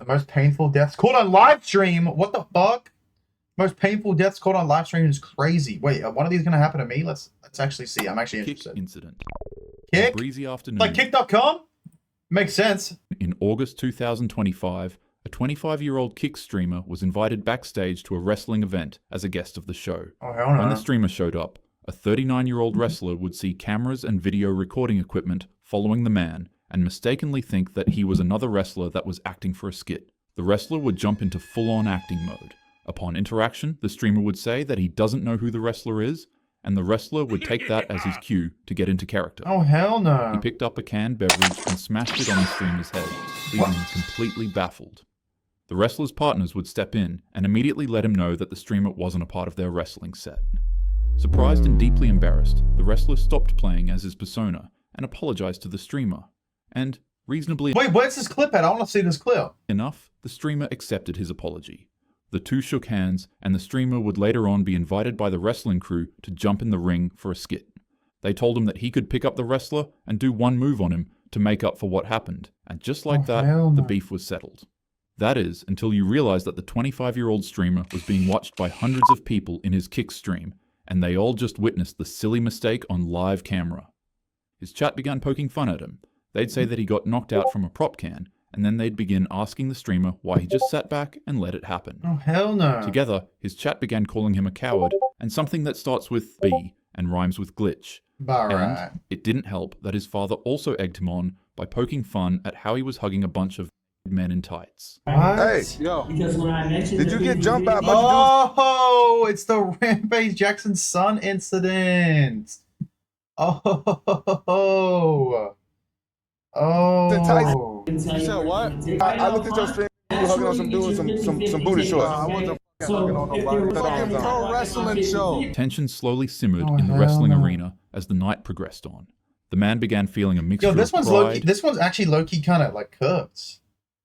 The most painful deaths caught on live stream. What the fuck? Most painful deaths caught on live stream is crazy. Wait, one of these gonna happen to me? Let's actually see. I'm actually interested. Kick incident. Kick? A breezy afternoon. Like kick.com? Makes sense. In August 2025, a 25-year-old Kick streamer was invited backstage to a wrestling event as a guest of the show. Oh, hell no. When the streamer showed up, a 39-year-old wrestler would see cameras and video recording equipment following the man and mistakenly think that he was another wrestler that was acting for a skit. The wrestler would jump into full-on acting mode. Upon interaction, the streamer would say that he doesn't know who the wrestler is, and the wrestler would take that as his cue to get into character. Oh, hell no. He picked up a canned beverage and smashed it on the streamer's head, leaving him completely baffled. The wrestler's partners would step in and immediately let him know that the streamer wasn't a part of their wrestling set. Surprised and deeply embarrassed, the wrestler stopped playing as his persona and apologized to the streamer. And, reasonably Wait, where's this clip at? I want to see this clip. enough, the streamer accepted his apology. The two shook hands, and the streamer would later on be invited by the wrestling crew to jump in the ring for a skit. They told him that he could pick up the wrestler and do one move on him to make up for what happened, and just like that, the beef was settled. That is, until you realize that the 25-year-old streamer was being watched by hundreds of people in his Kick stream, and they all just witnessed the silly mistake on live camera. His chat began poking fun at him. They'd say that he got knocked out from a prop can, and then they'd begin asking the streamer why he just sat back and let it happen. Oh, hell no. Together, his chat began calling him a coward, and something that starts with B and rhymes with glitch. Alright. And it didn't help that his father also egged him on by poking fun at how he was hugging a bunch of men in tights. What? Hey, yo. Because when I mentioned Did you get jumped by a bunch Oh, it's the Rampage Jackson son incident. Oh. Oh. You said what? I looked at your stream. You were hugging on some dudes, some booty shorts. I wasn't hugging on nobody. Fucking pro wrestling show. Tension slowly simmered in the wrestling arena as the night progressed on. The man began feeling a mixture Yo, this of one's pride, low-key. This one's actually low-key kind of like curves.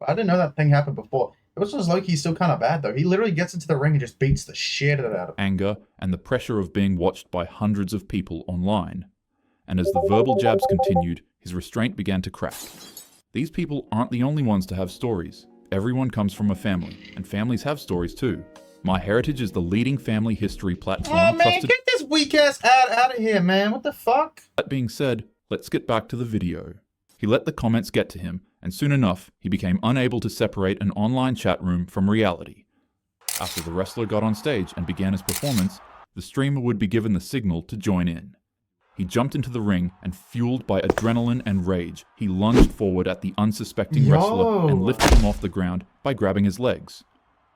I didn't know that thing happened before. This one's low-key still kind of bad though. He literally gets into the ring and just beats the shit out of him. anger, and the pressure of being watched by hundreds of people online. And as the verbal jabs continued, his restraint began to crack. These people aren't the only ones to have stories. Everyone comes from a family, and families have stories too. MyHeritage is the leading family history platform. Oh man, get this weak-ass ad out of here, man. What the fuck? That being said, let's get back to the video. He let the comments get to him, and soon enough, he became unable to separate an online chat room from reality. After the wrestler got on stage and began his performance, the streamer would be given the signal to join in. He jumped into the ring, and fueled by adrenaline and rage, he lunged forward at the unsuspecting wrestler and lifted him off the ground by grabbing his legs.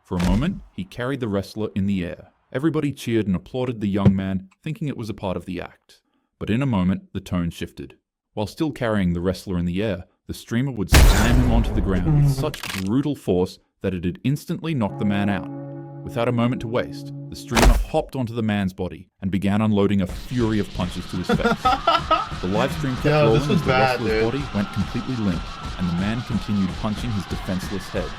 For a moment, he carried the wrestler in the air. Everybody cheered and applauded the young man, thinking it was a part of the act. But in a moment, the tone shifted. While still carrying the wrestler in the air, the streamer would slam him onto the ground with such brutal force that it'd instantly knock the man out. Without a moment to waste, the streamer hopped onto the man's body and began unloading a fury of punches to his face. The live stream kept rolling as the wrestler's body went completely limp, and the man continued punching his defenseless head.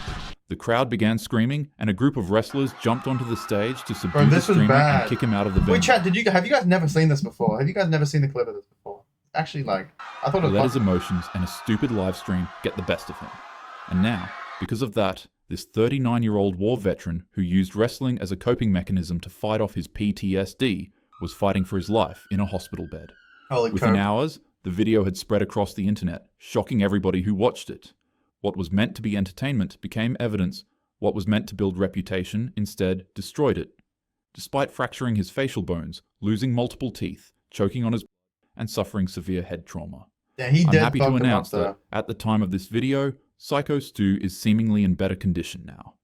The crowd began screaming, and a group of wrestlers jumped onto the stage to subdue the streamer and kick him out of the venue. Wait, chat, have you guys never seen this before? Have you guys never seen the clip of this before? Actually, like, I thought it was... He let his emotions and a stupid live stream get the best of him. And now, because of that, this 39-year-old war veteran who used wrestling as a coping mechanism to fight off his PTSD was fighting for his life in a hospital bed. Within hours, the video had spread across the internet, shocking everybody who watched it. What was meant to be entertainment became evidence. What was meant to build reputation instead destroyed it. Despite fracturing his facial bones, losing multiple teeth, choking on his and suffering severe head trauma. Yeah, I'm happy to announce that at the time of this video, Psycho Stu is seemingly in better condition now.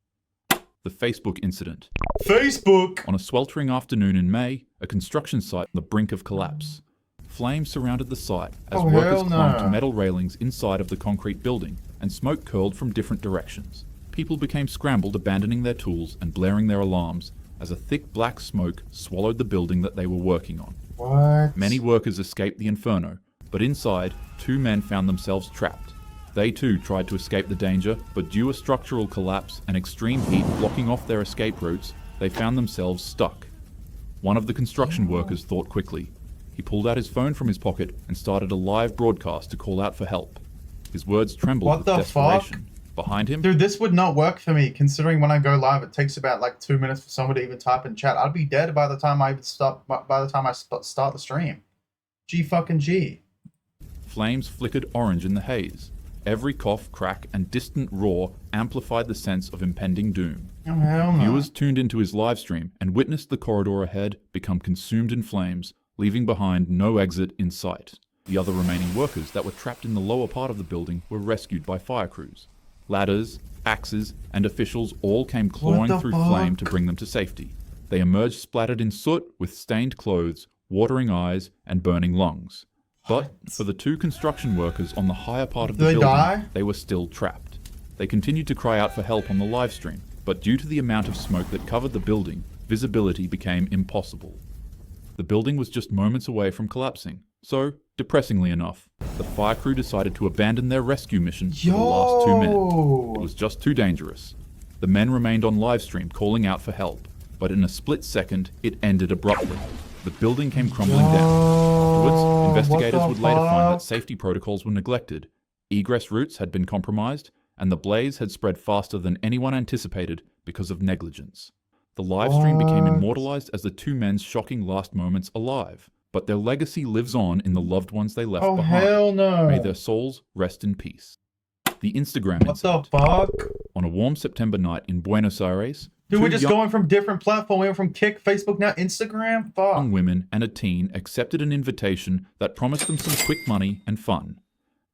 The Facebook incident. Facebook! On a sweltering afternoon in May, a construction site on the brink of collapse. Flames surrounded the site as workers clung to metal railings inside of the concrete building, and smoke curled from different directions. People became scrambled, abandoning their tools and blaring their alarms as a thick black smoke swallowed the building that they were working on. What? Many workers escaped the inferno, but inside, 2 men found themselves trapped. They too tried to escape the danger, but due to structural collapse and extreme heat blocking off their escape routes, they found themselves stuck. One of the construction workers thought quickly. He pulled out his phone from his pocket and started a live broadcast to call out for help. His words trembled with desperation. Behind him, Dude, this would not work for me, considering when I go live, it takes about like 2 minutes for someone to even type in chat. I'd be dead by the time I even start. By the time I start the stream. G. flames flickered orange in the haze. Every cough, crack, and distant roar amplified the sense of impending doom. Oh, hell no. Viewers tuned into his live stream and witnessed the corridor ahead become consumed in flames, leaving behind no exit in sight. The other remaining workers that were trapped in the lower part of the building were rescued by fire crews. Ladders, axes, and officials all came clawing through flame to bring them to safety. They emerged splattered in soot with stained clothes, watering eyes, and burning lungs. But for the 2 construction workers on the higher part of the building, they were still trapped. They continued to cry out for help on the live stream, but due to the amount of smoke that covered the building, visibility became impossible. The building was just moments away from collapsing, so, depressingly enough, the fire crew decided to abandon their rescue mission for the last 2 men. It was just too dangerous. The men remained on live stream calling out for help, but in a split second, it ended abruptly. The building came crumbling down. Afterwards, investigators would later find that safety protocols were neglected, egress routes had been compromised, and the blaze had spread faster than anyone anticipated because of negligence. The live stream became immortalized as the 2 men's shocking last moments alive, but their legacy lives on in the loved ones they left behind. Hell no. May their souls rest in peace. The Instagram incident. What the fuck? On a warm September night in Buenos Aires, Dude, we're just going from different platforms. We went from Kick, Facebook, now Instagram. Fuck. young women and a teen accepted an invitation that promised them some quick money and fun.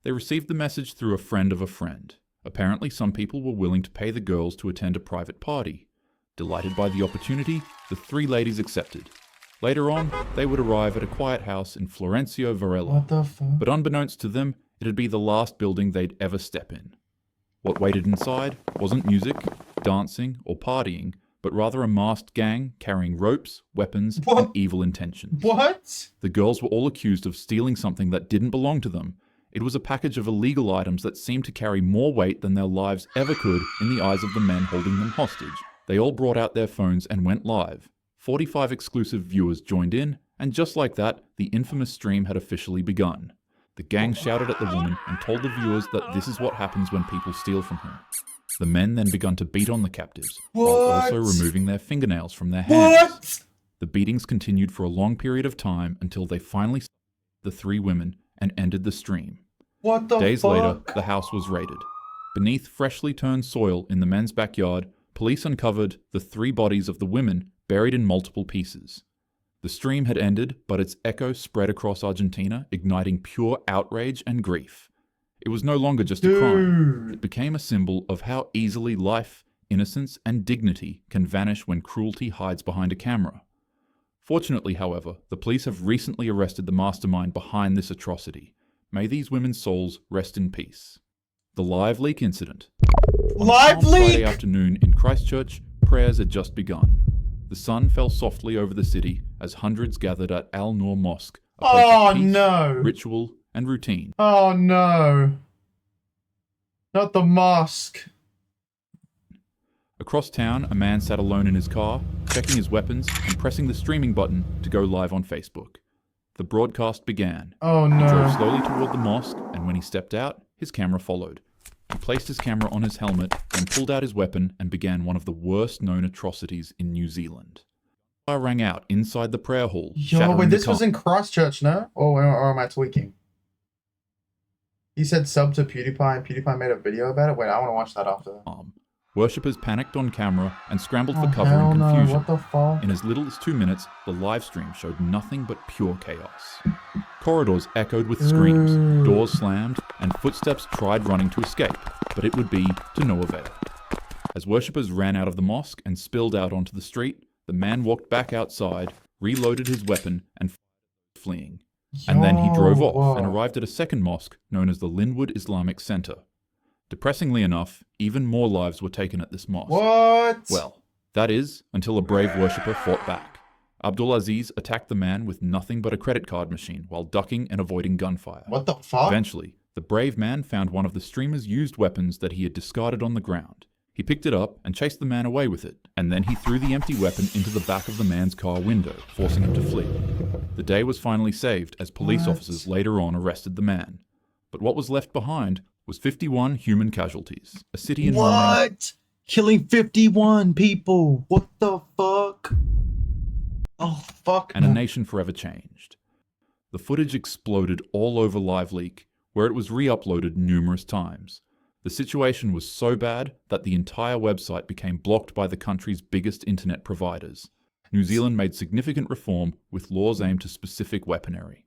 They received the message through a friend of a friend. Apparently, some people were willing to pay the girls to attend a private party. Delighted by the opportunity, the 3 ladies accepted. Later on, they would arrive at a quiet house in Florencio Varela. What the fuck? But unbeknownst to them, it'd be the last building they'd ever step in. What waited inside wasn't music, dancing, or partying, but rather a masked gang carrying ropes, weapons, and evil intentions. What? The girls were all accused of stealing something that didn't belong to them. It was a package of illegal items that seemed to carry more weight than their lives ever could in the eyes of the men holding them hostage. They all brought out their phones and went live. 45 exclusive viewers joined in, and just like that, the infamous stream had officially begun. The gang shouted at the woman and told the viewers that this is what happens when people steal from him. The men then begun to beat on the captives, while also removing their fingernails from their hands. The beatings continued for a long period of time until they finally stopped the 3 women and ended the stream. What the Days fuck? later, the house was raided. Beneath freshly turned soil in the men's backyard, police uncovered the 3 bodies of the women buried in multiple pieces. The stream had ended, but its echo spread across Argentina, igniting pure outrage and grief. It was no longer just a crime. It became a symbol of how easily life, innocence, and dignity can vanish when cruelty hides behind a camera. Fortunately, however, the police have recently arrested the mastermind behind this atrocity. May these women's souls rest in peace. The live leak incident. On a calm Friday afternoon in Christchurch, prayers had just begun. The sun fell softly over the city as hundreds gathered at Al Noor Mosque, a place of peace, ritual, and routine. Oh no. Not the mosque. Across town, a man sat alone in his car, checking his weapons and pressing the streaming button to go live on Facebook. The broadcast began. Oh no. He drove slowly toward the mosque, and when he stepped out, his camera followed. He placed his camera on his helmet, then pulled out his weapon and began one of the worst known atrocities in New Zealand. Fire rang out inside the prayer hall. Yo, wait, this was in Christchurch, no? Or am I tweaking? He said sub to PewDiePie and PewDiePie made a video about it? Wait, I want to watch that after. Worshippers panicked on camera and scrambled for cover in confusion. What the fuck? In as little as 2 minutes, the live stream showed nothing but pure chaos. Corridors echoed with screams, doors slammed, and footsteps tried running to escape, but it would be to no avail. As worshippers ran out of the mosque and spilled out onto the street, the man walked back outside, reloaded his weapon, and fleeing. And then he drove off and arrived at a second mosque known as the Linwood Islamic Center. Depressingly enough, even more lives were taken at this mosque. What? Well, that is, until a brave worshipper fought back. Abdulaziz attacked the man with nothing but a credit card machine while ducking and avoiding gunfire. What the fuck? Eventually, the brave man found one of the streamer's used weapons that he had discarded on the ground. He picked it up and chased the man away with it, and then he threw the empty weapon into the back of the man's car window, forcing him to flee. The day was finally saved as police officers later on arrested the man. But what was left behind was 51 human casualties, a city in mourning, What? Killing 51 people. What the fuck? Oh, fuck. and a nation forever changed. The footage exploded all over LiveLeak, where it was re-uploaded numerous times. The situation was so bad that the entire website became blocked by the country's biggest internet providers. New Zealand made significant reform with laws aimed to specific weaponry.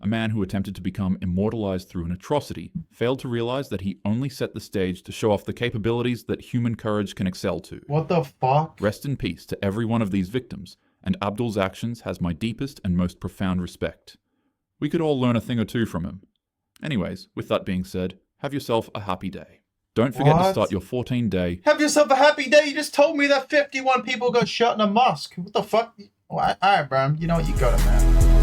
A man who attempted to become immortalized through an atrocity failed to realize that he only set the stage to show off the capabilities that human courage can excel to. What the fuck? Rest in peace to every one of these victims, and Abdul's actions has my deepest and most profound respect. We could all learn a thing or two from him. Anyways, with that being said, have yourself a happy day. Don't forget to start your 14-day... Have yourself a happy day. You just told me that 51 people got shot in a mosque. What the fuck? Alright, bro. You know what? You got it, man.